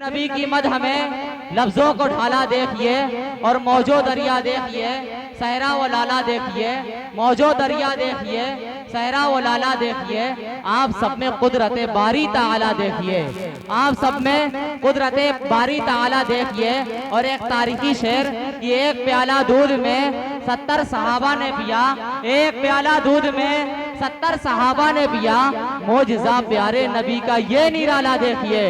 نبی کی مدح میں لفظوں کو ڈھالا دیکھیے اور موجو دریا دیکھیے، صحرا و لالا دیکھیے، موجو دریا دیکھیے، صحرا و لالا دیکھیے، آپ سب میں قدرت باری تعالی دیکھیے، آپ سب میں قدرت باری تعالی دیکھیے۔ اور ایک تاریخی شعر کہ ایک پیالہ دودھ میں 70 صحابہ نے پیا، ایک پیالہ دودھ میں 70 صحابہ نے پیا، معجزہ پیارے نبی کا یہ نرالا دیکھیے،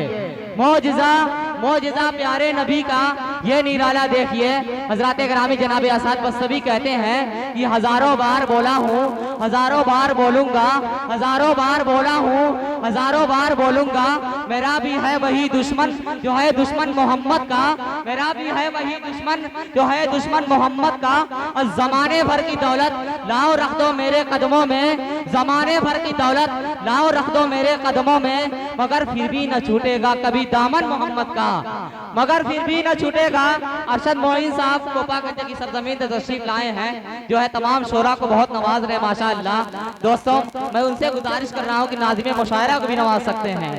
معجزہ پیارے نبی کا یہ نرالا دیکھیے۔ حضرات گرامی جناب اسعد بستوی کہتے ہیں کہ ہزاروں بار بولا ہوں، ہزاروں بار بولوں گا، ہزاروں بار بولا ہوں، ہزاروں بار بولوں گا، میرا بھی ہے وہی دشمن جو ہے دشمن محمد کا، میرا بھی ہے وہی دشمن جو ہے دشمن محمد کا۔ اور زمانے بھر کی دولت لاؤ رکھ دو میرے قدموں میں، زمانے بھر کی دولت لاؤ رکھ دو میرے قدموں میں، مگر پھر بھی نہ چھوٹے گا کبھی دامن محمد کا، مگر پھر بھی نہ چھوٹے گا۔ ارشد معین صاحب کوپا گنج کی سرزمین سے تشریف لائے ہیں، جو ہے تمام شعراء کو بہت نواز رہے ماشاءاللہ۔ دوستوں میں ان سے گزارش کر رہا ہوں کہ ناظم مشاعرہ کو بھی نواز سکتے ہیں۔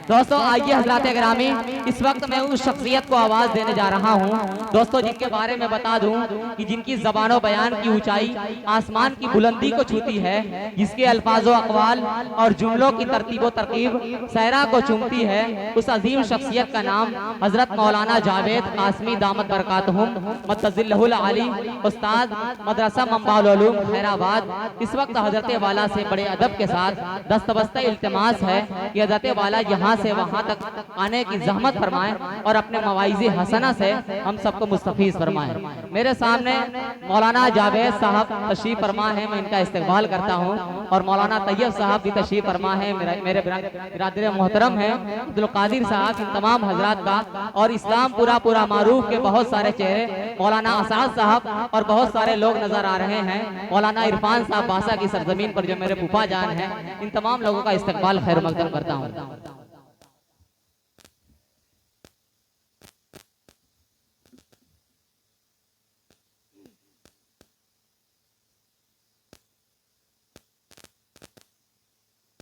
دوستوں آئیے حضرات گرامی، اس وقت میں اس شخصیت کو آواز دینے جا رہا ہوں دوستوں جن کے بارے میں بتا دوں کہ جن کی زبان و بیان کی اونچائی آسمان کی بلندی کو چھوتی ہے، جس کے الفاظ و اقوال اور جملوں کی ترتیب و ترکیب صحرا کو چومتی ہے، اس عظیم شخصیت کا نام حضرت مولانا جاوید قاسمی دامت برکاتہم مدظلہ العالی، استاد مدرسہ منبع العلوم خیرآباد۔ اس وقت حضرت والا سے بڑے ادب کے ساتھ دستبستہ التماس ہے کہ حضرت والا یہاں سے وہاں تک آنے کی زحمت فرمائیں اور اپنے مواعظ حسنہ سے ہم سب کو مستفیض فرمائیں۔ میرے سامنے مولانا جاوید صاحب تشریف فرما ہے، میں ان کا استقبال کرتا ہوں، اور مولانا طیب صاحب بھی تشریف فرما ہے، میرے برادر محترم ہیں عبدالقادر صاحب، ان تمام حضرات کا اور اسلام پورا معروف کے بہت سارے چہرے، مولانا اسعد صاحب اور بہت سارے لوگ نظر آ رہے ہیں، مولانا عرفان صاحب باسا کی سرزمین پر جو میرے پھوپھا جان ہیں، ان تمام لوگوں کا استقبال خیر مقدم کرتا ہوں۔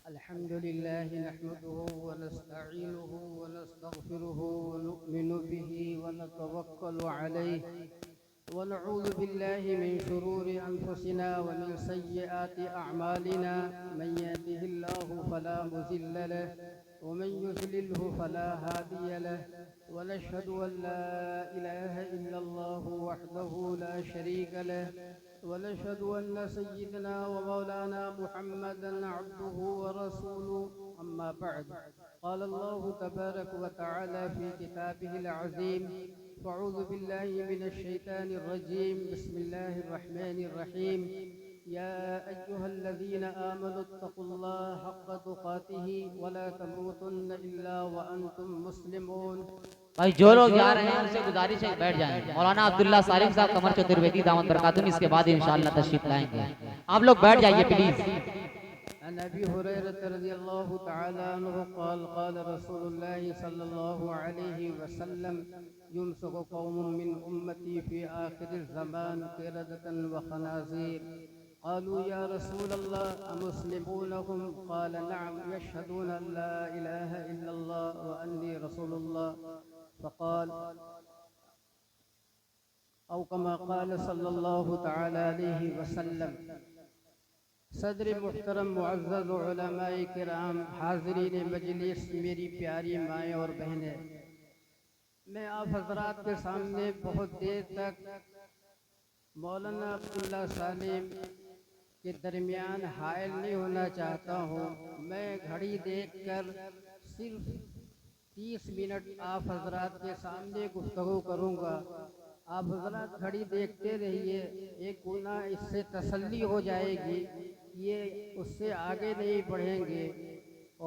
الحمد لله نحمده ونستعينه ونستغفره ونؤمن به ونتوكل عليه ونعوذ بالله من شرور أنفسنا ومن سيئات أعمالنا، من يهده الله فلا مضل له ومن يضلله فلا هادي له، ونشهد أن لا إله إلا الله وحده لا شريك له، ونشهد أن سيدنا ومولانا محمدا عبده ورسوله، أما بعد، قال الله تبارك وتعالى في كتابه العظيم: فأعوذ بالله من الشيطان الرجيم، بسم الله الرحمن الرحيم، يا أيها الذين آمنوا اتقوا الله حق تقاته ولا تموتن إلا وأنتم مسلمون۔ بھائی جو لوگ جا رہے ہیں ان سے گزارش ہے بیٹھ جائیں۔ مولانا عبداللہ صالح صاحب قمر چترویدی دامت برکاتہم اس کے بعد انشاءاللہ تشریف لائیں گے، آپ لوگ بیٹھ جائیے پلیز۔ عن أبي هريرة رضي الله تعالى عنه قال قال رسول الله صلى الله عليه وسلم: يمسك قوم من أمتي في آخر الزمان قردة وخنازير، قالوا يا رسول الله أمسلمونهم؟ قال نعم، يشهدون أن لا إله إلا الله وأني رسول الله، فقال أو كما قال صلی اللہ تعالی علیہ وسلم۔ صدر محترم معزز علماء کرام، حاضرین مجلس، میری پیاری مائیں اور بہنیں، میں آپ حضرات کے سامنے بہت دیر تک مولانا عبداللہ سالم کے درمیان حائل نہیں ہونا چاہتا ہوں۔ میں گھڑی دیکھ کر صرف 30 منٹ آپ حضرات کے سامنے گفتگو کروں گا۔ آپ حضرات گھڑی دیکھتے رہیے، ایک گناہ اس سے تسلی ہو جائے گی، یہ اس سے آگے نہیں بڑھیں گے،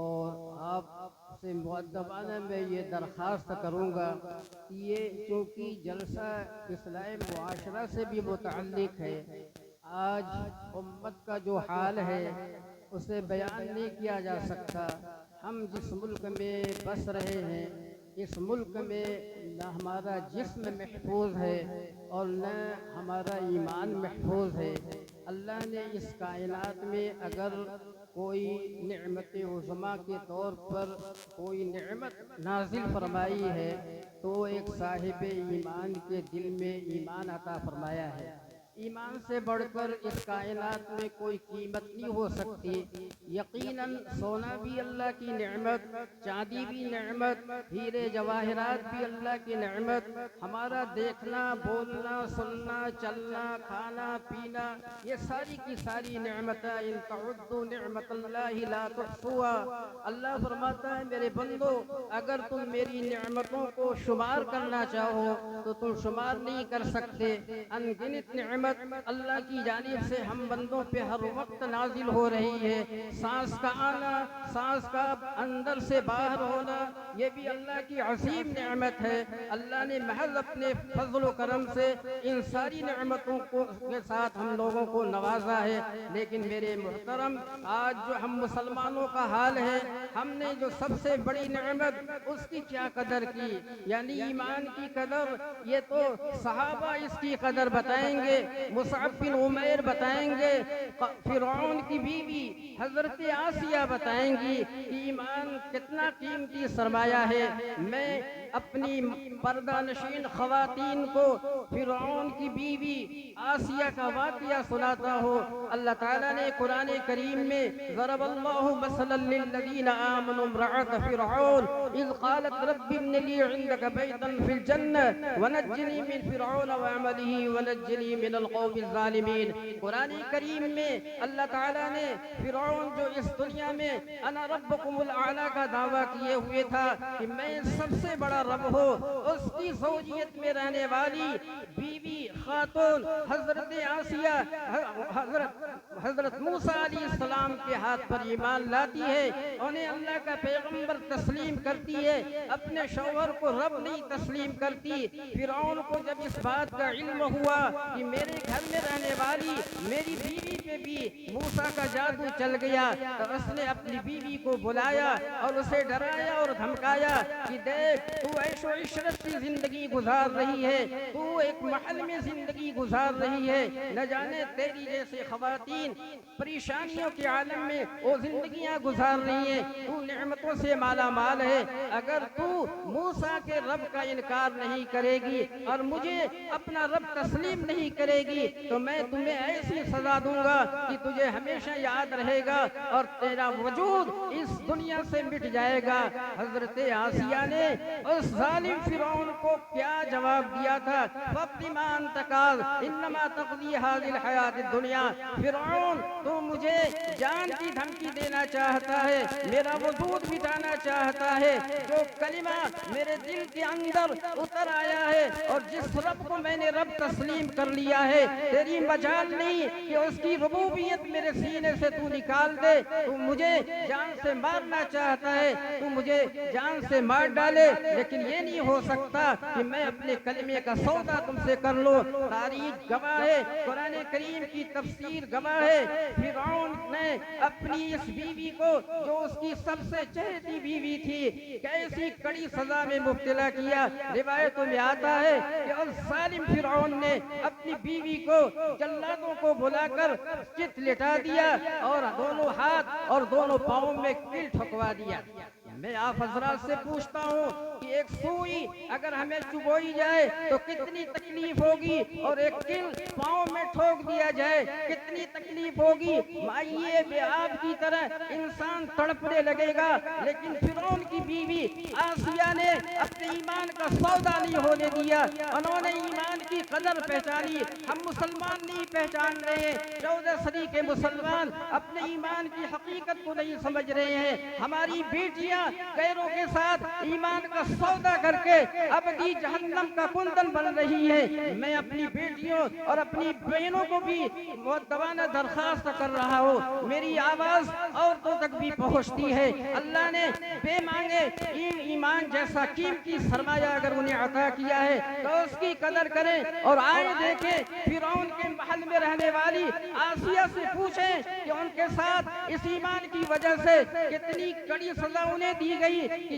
اور آپ سے مؤدبانہ میں یہ درخواست کروں گا کہ یہ چونکہ جلسہ اصلاح معاشرہ سے بھی متعلق ہے، آج امت کا جو حال ہے اسے بیان نہیں کیا جا سکتا۔ ہم جس ملک میں بس رہے ہیں، اس ملک میں نہ ہمارا جسم محفوظ ہے اور نہ ہمارا ایمان محفوظ ہے۔ اللہ نے اس کائنات میں اگر کوئی نعمت عظما کے طور پر کوئی نعمت نازل فرمائی ہے تو ایک صاحب ایمان کے دل میں ایمان عطا فرمایا ہے۔ ایمان سے بڑھ کر اس کائنات میں کوئی قیمت نہیں ہو سکتی۔ یقیناً سونا بھی اللہ کی نعمت، چاندی بھی نعمت، ہیرے جواہرات بھی اللہ کی نعمت، ہمارا دیکھنا، بولنا، سننا، چلنا، کھانا، پینا، یہ ساری کی ساری نعمتیں ان تعدوا نعمت اللہ لا تحصوها۔ اللہ فرماتا ہے میرے بندو اگر تم میری نعمتوں کو شمار کرنا چاہو تو تم شمار نہیں کر سکتے۔ ان گنت نعمت اللہ کی جانب سے ہم بندوں پہ ہر وقت نازل ہو رہی ہے۔ سانس کا آنا، سانس کا اندر سے باہر ہونا، یہ بھی اللہ کی عظیم نعمت ہے۔ اللہ نے محض اپنے فضل و کرم سے ان ساری نعمتوں کے ساتھ ہم لوگوں کو نوازا ہے۔ لیکن میرے محترم آج جو ہم مسلمانوں کا حال ہے، ہم نے جو سب سے بڑی نعمت اس کی کیا قدر کی، یعنی ایمان کی قدر، یہ تو صحابہ اس کی قدر بتائیں گے، مصعب بن عمیر بتائیں گے، فرعون کی بیوی حضرت آسیہ بتائیں گی کہ ایمان کتنا قیمتی سرمایہ ہے۔ میں اپنی پردہ نشین خواتین کو فرعون کی بیوی آسیہ کا واقعہ سناتا ہوں۔ اللہ تعالیٰ نے قرآن کریم میں ضرب اللہ مثلا للذین آمنوا امرأۃ فرعون اذ قالت رب ابن لی عندک بیتا فی الجنہ ونجنی من فرعون وعملہ ونجنی من القوم الظالمین۔ قرآن کریم میں اللہ تعالیٰ نے فرعون جو اس دنیا میں انا ربکم الاعلی کا دعویٰ کیے ہوئے تھا کہ میں سب سے بڑا رب ہوں، اس کی زوجیت میں رہنے والی بیوی خاتون حضرت آسیہ حضرت موسیٰ علیہ السلام کے ہاتھ پر ایمان لاتی ہے، انہیں اللہ کا پیغمبر تسلیم کرتی ہے، اپنے شوہر کو رب نہیں تسلیم کرتی۔ فرعون کو جب اس بات کا علم ہوا کہ میرے گھر میں رہنے والی میری بیوی پہ بھی موسیٰ کا جادو چل گیا تو اس نے اپنی بیوی کو بلایا اور اسے ڈرایا اور دھمکایا کہ دیکھ تو عیش و عشرت کی زندگی گزار رہی ہے، تو ایک محل میں زندگی گزار رہی ہے، نہ جانے تیری جیسے خواتین پریشانیوں کے عالم میں وہ زندگیاں گزار رہی ہیں، تو نعمتوں سے مالا مال ہے، اگر تو موسیٰ کے رب کا انکار نہیں کرے گی اور مجھے اپنا رب تسلیم نہیں کرے گی تو میں تمہیں ایسی سزا دوں گا کہ تجھے ہمیشہ یاد رہے گا اور تیرا وجود اس دنیا سے مٹ جائے گا۔ حضرت آسیہ نے اس ظالم فرعون کو کیا جواب دیا تھا؟ فَقْدِ مَا أَنْتَ قَاضٍ إِنَّمَا تَقْضِي هَذِهِ الْحَيَاةِ الدُّنْيَا۔ فرعون تو مجھے جان کی دھمکی دینا چاہتا ہے، میرا وجود مٹانا چاہتا ہے، جو کلمہ میرے دل کے اندر اتر آیا ہے اور جس رب کو میں نے رب تسلیم کر لیا ہے، تیری مجال نہیں کہ اس کی ربوبیت میرے سینے سے تو نکال دے۔ تو مجھے جان سے مارنا چاہتا ہے، تو مجھے جان سے مار ڈالے، لیکن یہ نہیں ہو سکتا کہ میں اپنے کلمے کا سودا تم سے کر لوں۔ تاریخ گواہ ہے، قرآن کریم کی تفسیر گواہ ہے، فرعون نے اپنی اس بیوی کو جو اس کی سب سے چہیتی بیوی تھی کیسی کڑی سزا میں مبتلا کیا۔ روایتوں میں آتا ہے کہ ظالم فرعون نے اپنی بیوی کو جلادوں کو بلا کر چت لٹا دیا اور دونوں ہاتھ اور دونوں پاؤں میں کیل ٹھکوا دیا۔ میں آپ حضرات سے پوچھتا ہوں کہ ایک سوئی اگر ہمیں چبوئی جائے تو کتنی تکلیف ہوگی، اور ایک کل پاؤں میں ٹھوک دیا جائے کتنی تکلیف ہوگی۔ مائیے بے آب کی طرح انسان تڑپنے لگے گا، لیکن فرعون کی بیوی آسیہ نے اپنے ایمان کا سودا نہیں ہونے دیا، انہوں نے ایمان کی قدر پہچانی۔ ہم مسلمان نہیں پہچان رہے ہیں، 14 صدی کے مسلمان اپنے ایمان کی حقیقت کو نہیں سمجھ رہے ہیں۔ ہماری بیٹیاں غیروں کے ساتھ ایمان کا سودا کر کے ابدی جہنم کا کندن بن رہی ہے۔ میں اپنی بیٹیوں اور اپنی بہنوں کو بھی مؤدبانہ درخواست کر رہا ہوں، میری آواز عورتوں تک بھی پہنچتی ہے۔ اللہ نے بے مانگے ایمان جیسا قیمتی سرمایہ اگر انہیں عطا کیا ہے تو اس کی قدر کریں، اور آئے دیکھیں فرعون کے محل میں رہنے والی آسیہ سے پوچھیں کہ ان کے ساتھ اس ایمان کی وجہ سے کتنی کڑی سزا انہیں دی گئی کہ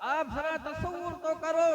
آپ ذرا تصور تو کرو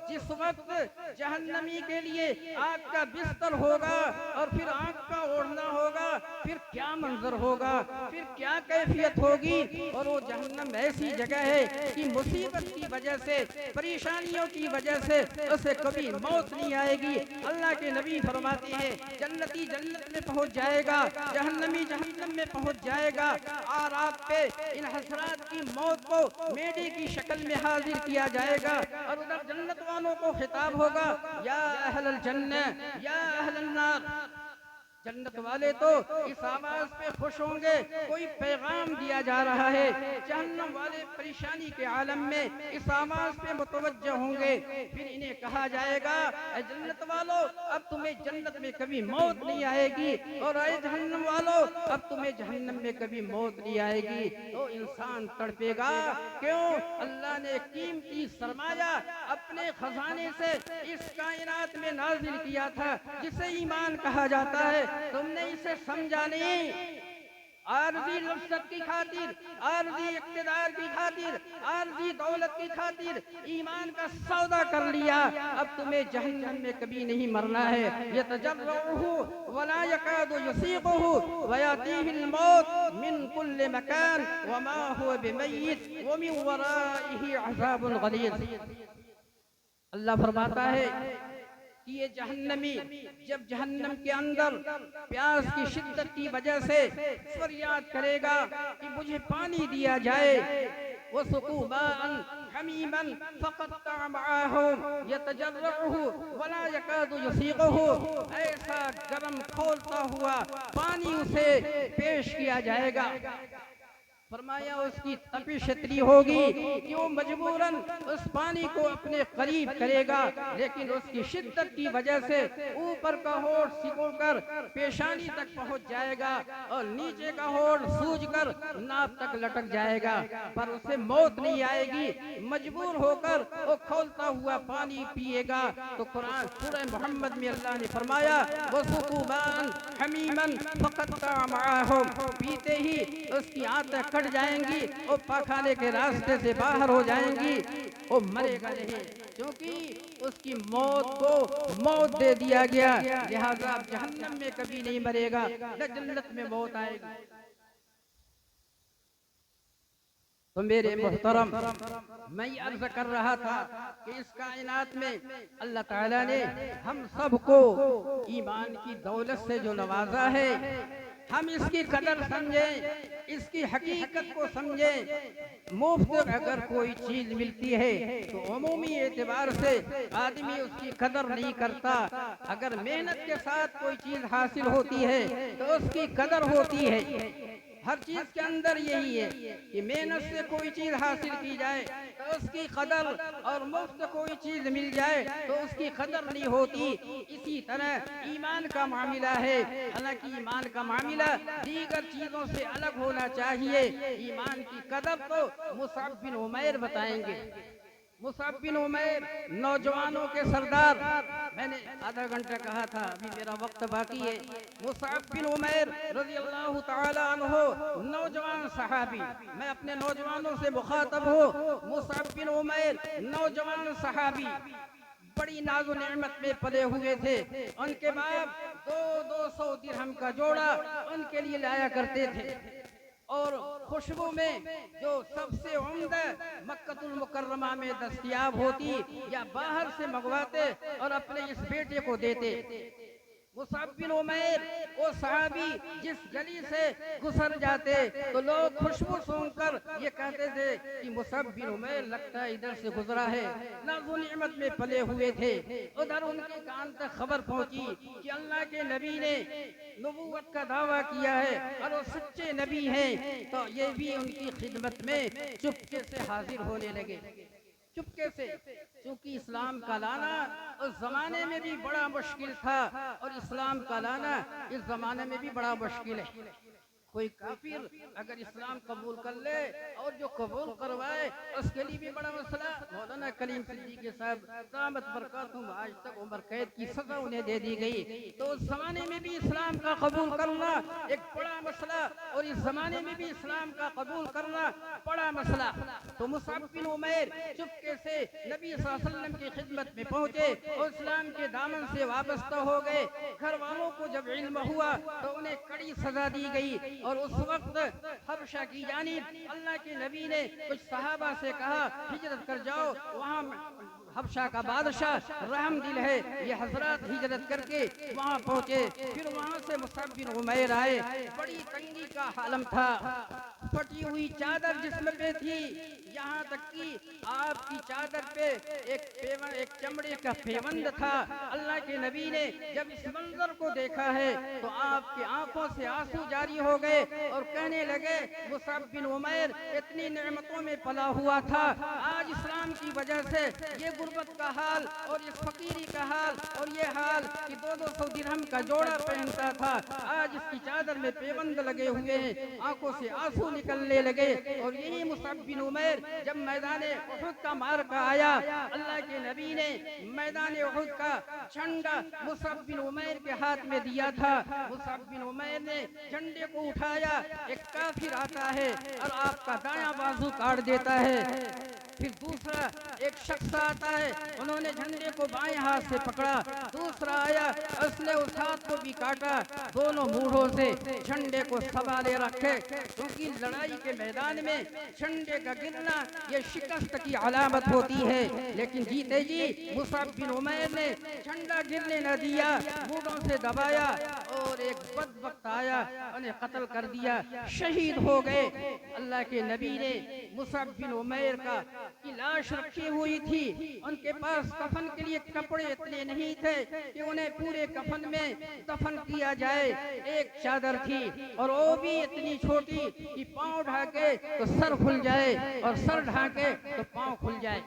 جس وقت جہنمی کے لیے آگ کا بستر ہوگا اور پھر آگ کا اوڑھنا ہوگا، پھر کیا منظر ہوگا، پھر کیا کیفیت ہوگی۔ اور وہ جہنم ایسی جگہ ہے کہ مصیبت کی وجہ سے، پریشانیوں کی وجہ سے اسے کبھی موت نہیں آئے گی۔ اللہ کے نبی فرماتے ہیں جنتی جنت میں پہنچ جائے گا، جہنمی جہنم میں پہنچ جائے گا، اور آپ پہ ان حسرات کی موت کو میڈے کی شکل میں حاضر کیا جائے گا، اور ادھر جنت والوں کو خطاب ہوگا یا اہل الجنہ یا اہل النار۔ جنت والے تو اس آواز پہ خوش ہوں گے، کوئی پیغام دیا جا رہا ہے۔ جہنم والے پریشانی کے عالم میں اس آواز پہ متوجہ ہوں گے، پھر انہیں کہا جائے گا اے جنت والو اب تمہیں جنت میں کبھی موت نہیں آئے گی، اور اے جہنم والو اب تمہیں جہنم میں کبھی موت نہیں آئے گی۔ تو انسان تڑپے گا، کیوں؟ اللہ نے قیمتی سرمایہ اپنے خزانے سے اس کائنات میں نازل کیا تھا جسے ایمان کہا جاتا ہے، تم نے اسے سمجھا نہیں۔ عارضی لذت کی خاطر، عارضی اقتدار کی خاطر، عارضی دولت کی خاطر ایمان کا سودا کر لیا، اب تمہیں جہنم میں کبھی نہیں مرنا ہے۔ یتجرعہ ولا یکاد یسیغہ ویاتیہ الموت من کل مکان وما هو بمیت ومن ورائہ عذاب غلیظ۔ اللہ فرماتا ہے کہ یہ جہنمی جب جہنم کے اندر پیاس کی شدت کی وجہ سے فریاد کرے گا کہ مجھے پانی دیا جائے، وَسُقُوا مَاءً حَمِيمًا فَقَطَّعَ مَعَاهُمْ يَتَجَرَّعُهُ وَلَا يَكَادُ يُسِيغُهُ، ایسا گرم کھولتا ہوا پانی اسے پیش کیا جائے گا۔ فرمایا اس کی تپش اتنی ہوگی کہ وہ مجبوراً اس پانی کو اپنے قریب کرے گا، لیکن اس کی شدت کی وجہ سے اوپر کا ہونٹ سکڑ کر پیشانی تک پہنچ جائے گا، اور نیچے کا ہونٹ سوج کر ناپ تک لٹک جائے گا، پر اسے موت نہیں آئے گی۔ مجبور ہو کر وہ کھولتا ہوا پانی پیے گا۔ تو قرآن سورہ محمد میں اللہ نے فرمایا وَسُقُوا مَاءً حَمِيمًا فَقَطَّعَ مَعَاهُمْ، پیتے ہی اس کی آنتیں کٹ جائیں گی، وہ پاخانے کے راستے سے باہر ہو جائیں گی، وہ مرے گا نہیں، کیونکہ اس کی موت کو موت دے دیا گیا، لہذا جہنم میں کبھی نہیں مرے گا، نہ جنت میں موت آئے گی۔ تو میرے محترم، میں یہ عرض کر رہا تھا کہ اس کائنات میں اللہ تعالیٰ نے ہم سب کو ایمان کی دولت سے جو نوازا ہے، ہم اس کی قدر سمجھیں، اس کی حقیقت کو سمجھیں۔ مفت اگر کوئی چیز ملتی ہے تو عمومی اعتبار سے آدمی اس کی قدر نہیں کرتا، اگر محنت کے ساتھ کوئی چیز حاصل ہوتی ہے تو اس کی قدر ہوتی ہے۔ ہر چیز کے اندر یہی ہے کہ محنت سے کوئی چیز حاصل کی جائے تو اس کی قدر، اور مفت کوئی چیز مل جائے تو اس کی قدر نہیں ہوتی۔ اسی طرح ایمان کا معاملہ ہے، حالانکہ ایمان کا معاملہ دیگر چیزوں سے الگ ہونا چاہیے۔ ایمان کی قدر تو مصعب بن عمیر بتائیں گے۔ مصعب بن عمیر نوجوانوں کے سردار، میں نے آدھا گھنٹہ کہا تھا، ابھی میرا وقت باقی ہے۔ مصعب بن عمیر رضی اللہ تعالی عنہ نوجوان صحابی، میں اپنے نوجوانوں سے مخاطب ہوں۔ مصعب بن عمیر نوجوان صحابی، بڑی ناز و نعمت میں پلے ہوئے تھے، ان کے باپ 200 درہم کا جوڑا ان کے لیے لایا کرتے تھے، اور خوشبو میں جو سب سے عمدہ مکہ المکرمہ میں دستیاب ہوتی یا باہر سے منگواتے اور اپنے اس بیٹے کو دیتے۔ مصعب بن عمیر وہ صحابی جس گلی سے گزر جاتے تو لوگ خوشبو سونگ کر یہ کہتے تھے کہ مصعب بن عمیر لگتا ہے ادھر سے گزرا ہے۔ ناز و نعمت میں پلے ہوئے تھے، ادھر ان کے کان تک خبر پہنچی کہ اللہ کے نبی نے نبوت کا دعویٰ کیا ہے اور وہ سچے نبی ہیں، تو یہ بھی ان کی خدمت میں چپکے سے حاضر ہونے لگے، چپکے سے، چونکہ اسلام کا لانا اس زمانے میں بھی بڑا مشکل تھا، اور اسلام کا لانا اس زمانے میں بھی بڑا مشکل ہے۔ کوئی کافر اگر اسلام قبول کر لے اور جو قبول کروائے اس کے لیے بھی بڑا مسئلہ. مولانا کلیم صدیقی صاحب دامت برکاتہم آج تک عمر قید کی سزا انہیں دے دی گئی. تو اس زمانے میں بھی اسلام کا قبول کرنا ایک بڑا مسئلہ اور اس زمانے میں بھی اسلام کا قبول کرنا بڑا مسئلہ. تو مصعب بن عمیر چپکے سے نبی صلی اللہ علیہ وسلم کی خدمت میں پہنچے اور اسلام کے دامن سے وابستہ ہو گئے. گھر والوں کو جب علم ہوا تو انہیں کڑی سزا دی گئی. اور اس وقت حبشہ کی جانب اللہ کے نبی نے کچھ صحابہ سے کہا ہجرت کر جاؤ, وہاں حبشہ کا بادشاہ رحم دل ہے. یہ حضرات ہجرت کر کے وہاں پہنچے. پھر وہاں سے مصعب بن عمیر آئے. بڑی تنگی کا عالم تھا, پھٹی ہوئی چادر جسم پہ تھی, یہاں تک کہ آپ کی چادر پہ ایک چمڑے کا پیوند تھا. اللہ کے نبی نے جب اس منظر کو دیکھا ہے تو آپ کی آنکھوں سے آنسو جاری ہو گئے اور کہنے لگے مصعب بن عمیر اتنی نعمتوں میں پلا ہوا تھا, آج اسلام کی وجہ سے یہ غربت کا حال اور اس فقیری کا حال اور یہ حال کہ 200 درہم کا جوڑا پہنتا تھا, آج اس کی چادر میں پیوند لگے ہوئے ہیں, آنکھوں سے آنسو نکلنے لگے. اور یہی مصعب بن عمیر جب میدان احد کا معرکہ آیا, اللہ کے نبی نے میدان احد کا جھنڈا مصعب بن عمیر کے ہاتھ میں دیا تھا. مصعب بن عمیر نے جھنڈے کو اٹھایا, ایک کافر آتا ہے اور آپ کا دایاں بازو کاٹ دیتا ہے. پھر دوسرا ایک شخص آتا ہے, انہوں نے جھنڈے کو بائیں ہاتھ سے پکڑا. دوسرا آیا, اس نے اس ہاتھ کو بھی کاٹا. دونوں موڑوں سے جھنڈے کو سنبھالے رکھے, کیونکہ لڑائی کے میدان میں جھنڈے کا گرنا یہ شکست کی علامت ہوتی ہے. لیکن جیتے جی مصعب بن عمیر نے جھنڈا گرنے نہ دیا, موڑوں سے دبایا اور ایک بدبخت آیا, انہیں قتل کر دیا, شہید ہو گئے. اللہ کے نبی نے مصعب بن عمیر کی لاش رکھی ہوئی تھی, ان کے پاس کفن کے لیے کپڑے اتنے نہیں تھے کہ انہیں پورے کفن میں دفن کیا جائے. ایک چادر تھی اور وہ بھی اتنی چھوٹی کہ پاؤں ڈھانکے تو سر کھل جائے اور سر ڈھانکے تو پاؤں کھل جائے.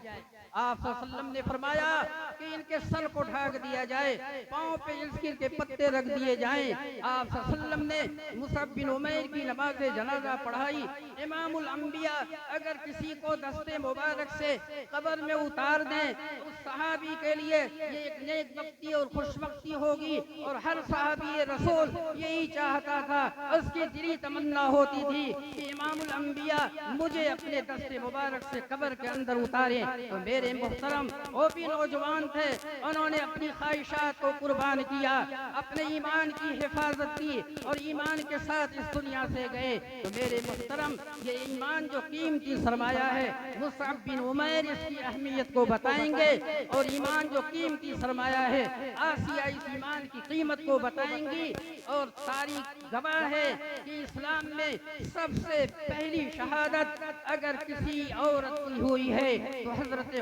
آپ صلی اللہ علیہ وسلم نے فرمایا کہ ان کے سر کو ڈھانک دیا جائے, پاؤں پہ عسکر کے پتے رکھ دیے جائیں. آپ صلی اللہ علیہ وسلم نے مصعب بن عمیر کی نماز جنازہ پڑھائی. امام الانبیاء اگر کسی کو دستے مبارک سے قبر میں اتار دیں, اس صحابی کے لیے یہ ایک نیک بختی اور خوش بختی ہوگی. اور ہر صحابی رسول یہی چاہتا تھا, اس کی دلی تمنا ہوتی تھی کہ امام الانبیاء مجھے اپنے دستے مبارک سے قبر کے اندر اتاریں. تو میرے محترم وہ بھی نوجوان تھے, انہوں نے اپنی خواہشات کو قربان کیا, اپنے ایمان کی حفاظت کی اور ایمان کے ساتھ اس دنیا سے گئے. تو میرے محترم یہ ایمان جو قیمتی سرمایہ ہے, مصعب بن عمیر اس کی اہمیت کو بتائیں گے. اور ایمان جو قیمتی سرمایہ ہے, آسیہ اس ایمان کی قیمت کو بتائیں گی. اور تاریخ گواہ ہے کہ اسلام میں سب سے پہلی شہادت اگر کسی عورت کی ہوئی ہے تو حضرت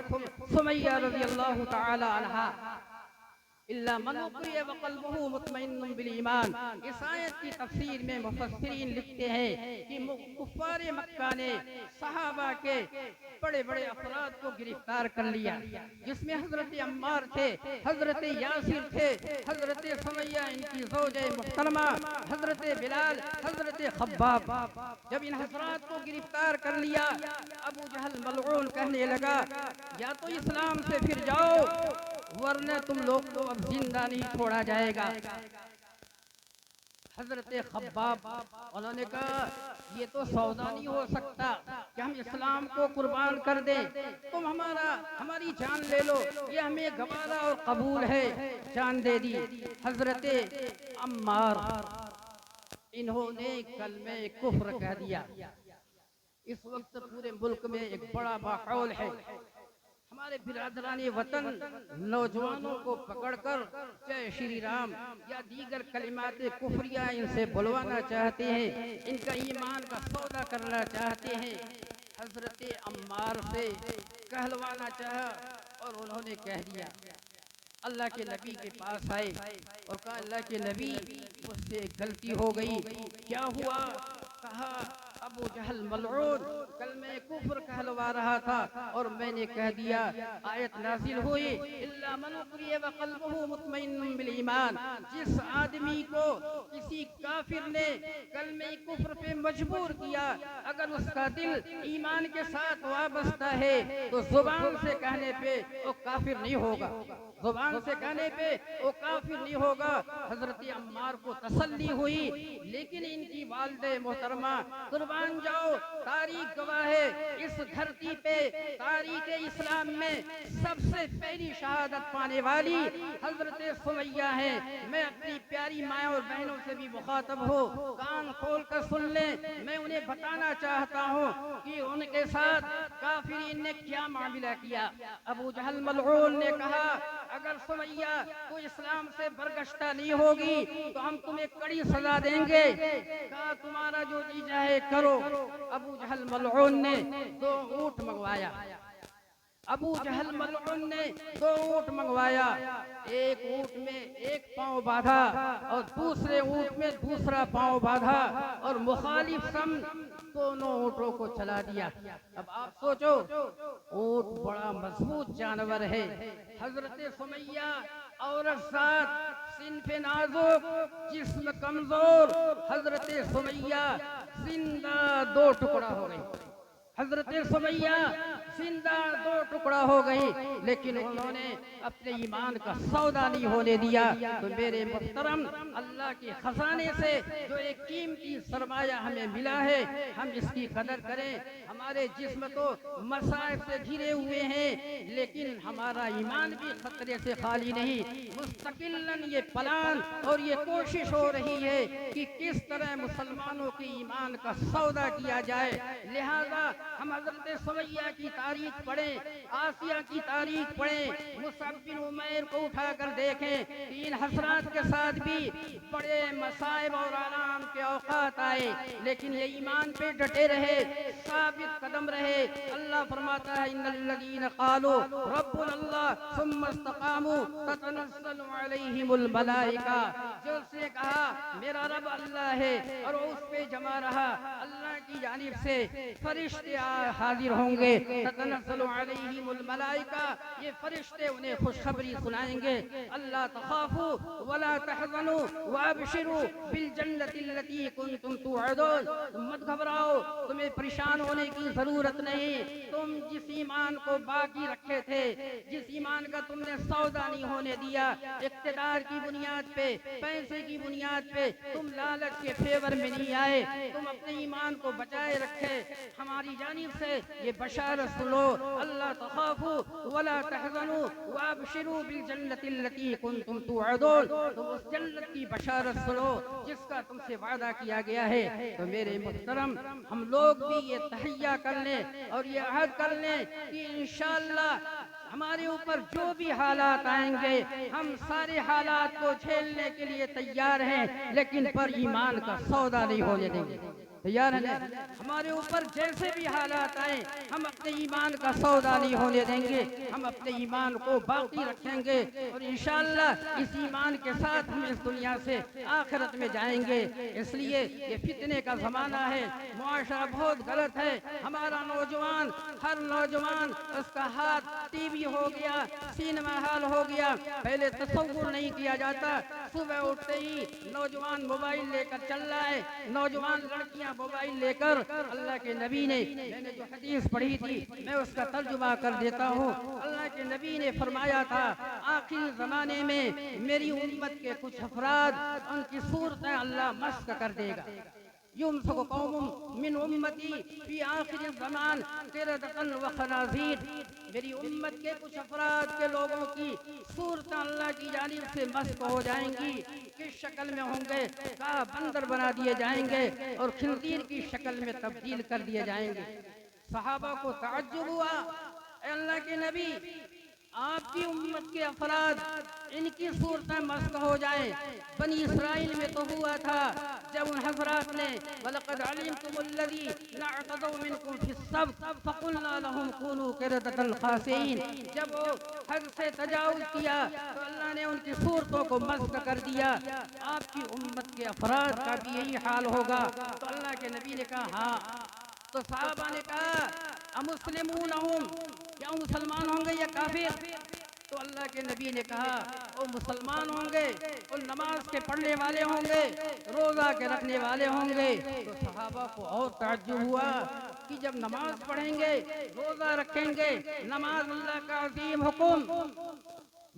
سمیہ رضی اللہ تعالی عنہا. الا من اکرہ وقلبہ مطمئن بالایمان. اس آیت کی تفسیر میں مفسرین لکھتے ہیں کہ کفار مکہ نے صحابہ کے بڑے بڑے افراد کو گرفتار کر لیا, جس میں حضرت عمار تھے, حضرت یاسر تھے, حضرت سمیہ ان کی زوجہ محترمہ, حضرت بلال, حضرت خباب. جب ان حضرات کو گرفتار کر لیا, ابو جہل ملعون کہنے لگا یا تو اسلام سے پھر جاؤ ورنہ تم لوگ کو اب زندہ نہیں چھوڑا جائے گا. حضرت خباب انہوں نے کہا یہ تو سودا نہیں ہو سکتا کہ ہم اسلام کو قربان کر دیں, تم ہماری جان لے لو, یہ ہمیں گوارا اور قبول ہے. جان دے دی. حضرت عمار انہوں نے کلمہ کفر کہہ دیا. اس وقت پورے ملک میں ایک بڑا ماحول ہے. ہمارے برادران وطن نوجوانوں کو پکڑ کر جے شری رام یا دیگر کلمات کفریہ ان سے بلوانا چاہتے ہیں, ان کا ایمان کا سودا کرنا چاہتے ہیں. حضرت عمار سے کہلوانا چاہا اور انہوں نے کہہ دیا. اللہ کے نبی کے پاس آئے اور کہا اللہ کے نبی مجھ سے غلطی ہو گئی. کیا ہوا؟ کہا ابو جہل ملعون کلمہ کفر کہلوا رہا تھا اور میں نے کہہ دیا. آیت نازل ہوئی الا من اکرہ وقلبہ مطمئن بالایمان. جس آدمی کو کسی کسی کافر نے کلمہ کفر پہ مجبور کیا، اگر اس کا دل ایمان کے ساتھ وابستہ ہے تو زبان سے کہنے پہ وہ کافر نہیں ہوگا، زبان سے کہنے پہ وہ کافر نہیں ہوگا۔ حضرت عمار کو تسلی ہوئی، لیکن ان کی والدہ محترمہ قربان جاؤ، تاریخ گواہ ہے اس دھرتی پہ تاریخ اسلام میں سب سے پہلی شہادت پانے والی حضرت سمیہ ہیں۔ میں اپنی پیاری مائیں اور بہنوں سے بھی مخاطب ہوں، کان کھول کر سن لیں، میں انہیں بتانا چاہتا ہوں کہ ان کے ساتھ کافرین نے کیا معاملہ کیا۔ ابو جہل ملعون نے کہا اگر سمیہ تو اسلام سے برگشتہ نہیں ہوگی تو ہم تمہیں کڑی سزا دیں گے، کہا تمہارا جو جی چاہے کرو۔ ابو جہل ملعون نے 2 اونٹ منگوایا، ابو جہل ملعون نے 2 اونٹ منگوایا، ایک اونٹ میں ایک پاؤں باندھا اور دوسرے اونٹ میں دوسرا پاؤں باندھا اور مخالف سمت دونوں اونٹوں کو چلا دیا۔ اب آپ سوچو، اونٹ بڑا مضبوط جانور ہے، حضرت سمیہ عورت ذات، صنف نازک، جسم کمزور، حضرت سمیہ زندہ 2 ٹکڑا ہو گئی، حضرت سمیہ زندہ 2 ٹکڑا ہو گئی، لیکن انہوں نے اپنے ایمان کا سودا نہیں ہونے دیا۔ تو میرے محترم، اللہ کے خزانے سے جو ایک قیمتی سرمایہ ہمیں ملا ہے، ہم اس کی قدر کریں۔ ہمارے جسم تو مصائب سے گھرے ہوئے ہیں، لیکن ہمارا ایمان بھی خطرے سے خالی نہیں۔ مستقلاً یہ پلان اور یہ کوشش ہو رہی ہے کہ کس طرح مسلمانوں کے ایمان کا سودا کیا جائے۔ لہذا ہم حضرت سمیہ کی تاریخ پڑھیں، آسیہ کی تاریخ پڑھیں، مصعب بن عمیر کو اٹھا کر دیکھیں کہ ان حسرات کے ساتھ بھی بڑے مصائب اور آلام کے اوقات آئے، لیکن یہ ایمان پہ ڈٹے رہے، ثابت قدم رہے۔ اللہ فرماتا ہے ان الذین قالوا ربنا اللہ ثم استقاموا تتنزل علیہم الملائکہ، جو اس نے کہا میرا رب اللہ ہے اور اس پہ جمع رہا، اللہ کی جانب سے فرشتے حاضر ہوں گے، تتنزل علیہم الملائکہ، یہ فرشتے انہیں خوشخبری سنائیں گے، اللہ تخافوا ولا تحزنوا وابشروا بالجنۃ التي كنتم توعدون، مت گھبراؤ، تمہیں پریشان ہونے کی ضرورت نہیں، تم جس ایمان کو باقی رکھے تھے، جس ایمان کا تم نے سودا نہیں ہونے دیا، اقتدار کی بنیاد پہ، پیسے کی بنیاد پہ، تم لالچ کے فیور میں نہیں آئے، تم اپنے ایمان کو بچائے رکھے، ہماری جانب سے یہ بشارت سنو، اللہ تخافوا ولا تحزنوا وابشروا بالجنۃ التي كنتم توعدون، تم اس جنت کی بشارت سنو جس کا تم سے وعدہ کیا گیا ہے۔ تو میرے محترم، ہم لوگ بھی یہ تہیہ کر لیں اور یہ عہد کر لیں کہ انشاءاللہ ہمارے اوپر جو بھی حالات آئیں گے، ہم سارے حالات کو جھیلنے کے لیے تیار ہیں، لیکن پر ایمان کا سودا نہیں ہونے دیں گے۔ تیار ہیں؟ ہمارے اوپر جیسے بھی حالات آئیں، ہم اپنے ایمان کا سودا نہیں ہونے دیں گے، ہم اپنے ایمان کو باقی رکھیں گے، اور انشاءاللہ اس ایمان کے ساتھ ہم اس دنیا سے آخرت میں جائیں گے۔ اس لیے یہ فتنے کا زمانہ ہے، معاشرہ بہت غلط ہے، ہمارا نوجوان، ہر نوجوان اس کا ہاتھ ٹی وی ہو گیا، سینما ہال ہو گیا۔ پہلے تصور نہیں کیا جاتا، صبح اٹھتے ہی نوجوان موبائل لے کر چل رہا ہے، نوجوان لڑکیاں موبائل لے کر۔ اللہ کے نبی نے، میں نے جو حدیث پڑھی تھی میں اس کا ترجمہ کر دیتا ہوں۔ اللہ کے نبی نے فرمایا تھا آخری زمانے میں میری امت کے کچھ افراد، ان کی صورتیں اللہ مسخ کر دے گا۔ یمسک قوم من امتی فی آخر الزمان قردۃ وخنازیر، میری امت کے کچھ افراد کے لوگوں کی صورتیں اللہ کی جانب سے مسخ ہو جائیں گی۔ کس شکل میں ہوں گے؟ کہا بندر بنا دیے جائیں گے اور خنزیر کی شکل میں تبدیل کر دیے جائیں گے۔ صحابہ کو تعجب ہوا، اے اللہ کے نبی، آپ کی امت کے افراد ان کی صورتیں مسخ ہو جائیں، بنی اسرائیل میں تو ہوا تھا جب ان حضرات نے وَلَقَدْ عَلِمْتُمُ الَّذِينَ اعْتَدَوْا مِنْكُمْ فِي السَّبْتِ فَقُلْنَا لَهُمْ كُونُوا قِرَدَةً خَاسِئِينَ، جب وہ حد سے تجاوز کیا تو اللہ نے ان کی صورتوں کو مسخ کر دیا۔ آپ کی امت کے افراد کا بھی یہی حال ہوگا۔ تو اللہ کے نبی نے کہا ہاں، تو صحابہ نے کہا امسلمون ہم، کیا مسلمان ہوں گے یا کافر؟ تو اللہ کے نبی نے کہا وہ مسلمان ہوں گے، وہ نماز کے پڑھنے والے ہوں گے، روزہ کے رکھنے والے ہوں گے۔ تو صحابہ کو اور تعجب ہوا کہ جب نماز پڑھیں گے، روزہ رکھیں گے، نماز اللہ کا عظیم حکم،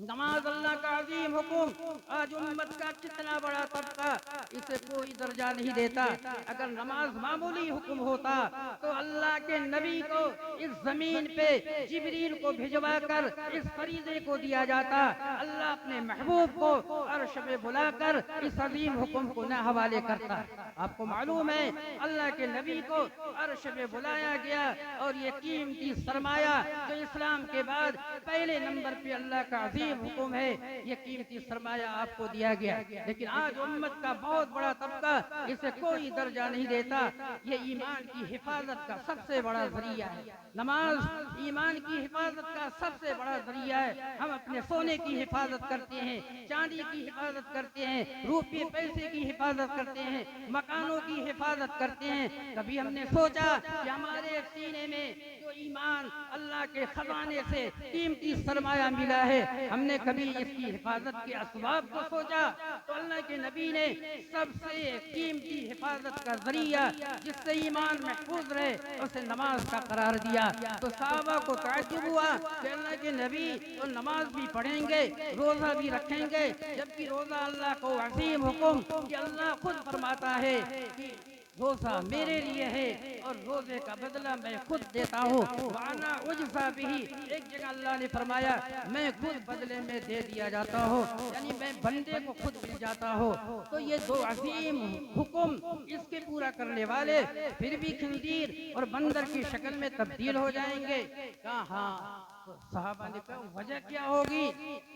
نماز اللہ کا عظیم حکم، آج امت کا کتنا بڑا طبقہ اسے کوئی درجہ نہیں دیتا۔ اگر نماز معمولی حکم ہوتا تو اللہ کے نبی کو اس زمین پہ جبریل کو بھجوا کر اس فریضے کو دیا جاتا۔ اللہ اپنے محبوب کو عرش پہ بلا کر اس عظیم حکم کو نہ حوالے کرتا۔ آپ کو معلوم ہے اللہ کے نبی کو عرش پہ بلایا گیا، اور یہ قیمتی سرمایہ جو اسلام کے بعد پہلے نمبر پہ اللہ کا عظیم حکم ہے، یہ قیمتی سرمایہ آپ کو دیا گیا۔ لیکن آج امت کا بہت بڑا طبقہ اسے کوئی درجہ نہیں دیتا۔ یہ ایمان کی حفاظت کا سب سے بڑا ذریعہ ہے۔ نماز ایمان کی حفاظت کا سب سے بڑا ذریعہ ہے۔ ہم اپنے سونے کی حفاظت کرتے ہیں، چاندی کی حفاظت کرتے ہیں، روپے پیسے کی حفاظت کرتے ہیں، مکانوں کی حفاظت کرتے ہیں۔ کبھی ہم نے سوچا کہ ہمارے سینے میں جو ایمان اللہ کے خزانے سے قیمتی سرمایہ ملا ہے، ہم نے کبھی اس کی حفاظت کے اسباب کو سوچا؟ تو اللہ کے نبی نے سب سے قیمتی حفاظت کا ذریعہ جس سے ایمان محفوظ رہے اسے نماز کا قرار دیا۔ تو صحابہ کو تعجب ہوا کہ اللہ کے نبی تو نماز بھی پڑھیں گے، روزہ بھی رکھیں گے، جبکہ روزہ اللہ کو عظیم حکم کہ اللہ خود فرماتا ہے کہ روزہ میرے لیے ہے اور روزے کا بدلہ میں خود دیتا ہوں۔ وَأَنَا أُجْزَى بِهِ، ایک جگہ اللہ نے فرمایا میں خود بدلے میں دے دیا جاتا ہوں، یعنی میں بندے کو خود مل جاتا ہوں۔ تو یہ دو عظیم حکم اس کے پورا کرنے والے پھر بھی خنزیر اور بندر کی شکل میں تبدیل ہو جائیں گے؟ کہاں؟ صحابہ نے کہا وجہ کیا ہوگی؟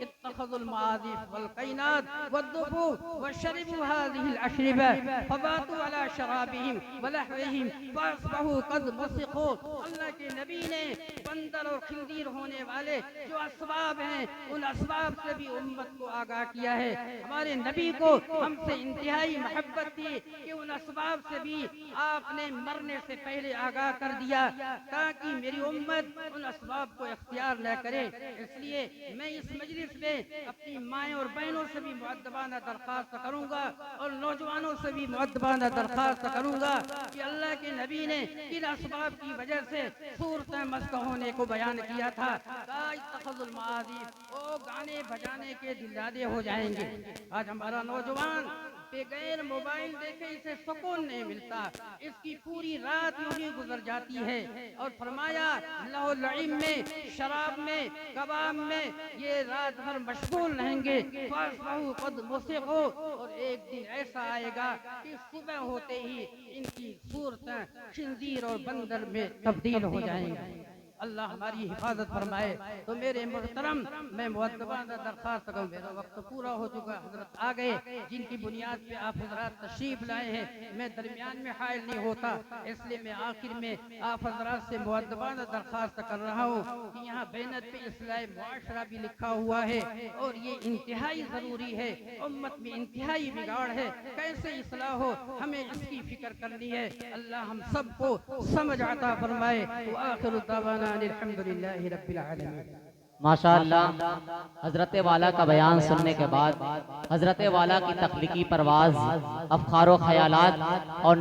اتخذوا المعازف والقینات والدفوف وشربوا هذه الاشربة فباتوا على شرابهم ولهوهم فاصبحوا قد مسخوا۔ اللہ کے نبی نے بندر اور خنزیر ہونے والے جو اسباب ہیں ان اسباب سے بھی امت کو آگاہ کیا ہے۔ ہمارے نبی کو ہم سے انتہائی محبت تھی کہ ان اسباب سے بھی آپ نے مرنے سے پہلے آگاہ کر دیا تاکہ میری امت ان اسباب کو اختیار نہ کرے۔ اس لیے میں اس مجلس میں اپنی مائیں اور بہنوں سے بھی مؤدبانہ درخواست کروں گا اور نوجوانوں سے بھی مؤدبانہ درخواست کروں گا کہ اللہ کے نبی نے کن اسباب کی وجہ سے صورت مسخ ہونے کو بیان کیا تھا۔ اتخذوا المعازف، او گانے بجانے کے دلدادے ہو جائیں گے۔ آج ہمارا نوجوان بغیر موبائل دیکھے اسے سکون نہیں ملتا، اس کی پوری رات یوں ہی گزر جاتی ہے۔ اور فرمایا لہو لعب میں، شراب میں، کباب میں یہ رات بھر مشغول رہیں گے۔ فاصبحوا قد مسخوا، اور ایک دن ایسا آئے گا کہ صبح ہوتے ہی ان کی صورتیں خنزیر اور بندر میں تبدیل ہو جائیں گی۔ اللہ ہماری حفاظت فرمائے۔ تو میرے محترم میں مؤدبانہ درخواست کروں، میرا وقت پورا ہو چکا، حضرت آ گئے جن کی بنیاد پہ آپ حضرات تشریف لائے ہیں، میں درمیان میں حائل نہیں ہوتا، اس لیے میں آخر میں آپ حضرات سے مؤدبانہ درخواست کر رہا ہوں کہ یہاں بینت پہ اصلاح معاشرہ بھی لکھا ہوا ہے اور یہ انتہائی ضروری ہے۔ امت میں انتہائی بگاڑ ہے، کیسے اصلاح ہو ہمیں اس کی فکر کرنی ہے۔ اللہ ہم سب کو سمجھ عطا فرمائے۔ وآخر دعوانا الحمدللہ رب العالمین۔ ماشاءاللہ، حضرت والا کا بیان سننے کے بعد حضرت والا کی تخلیقی پرواز، افکار و خیالات اور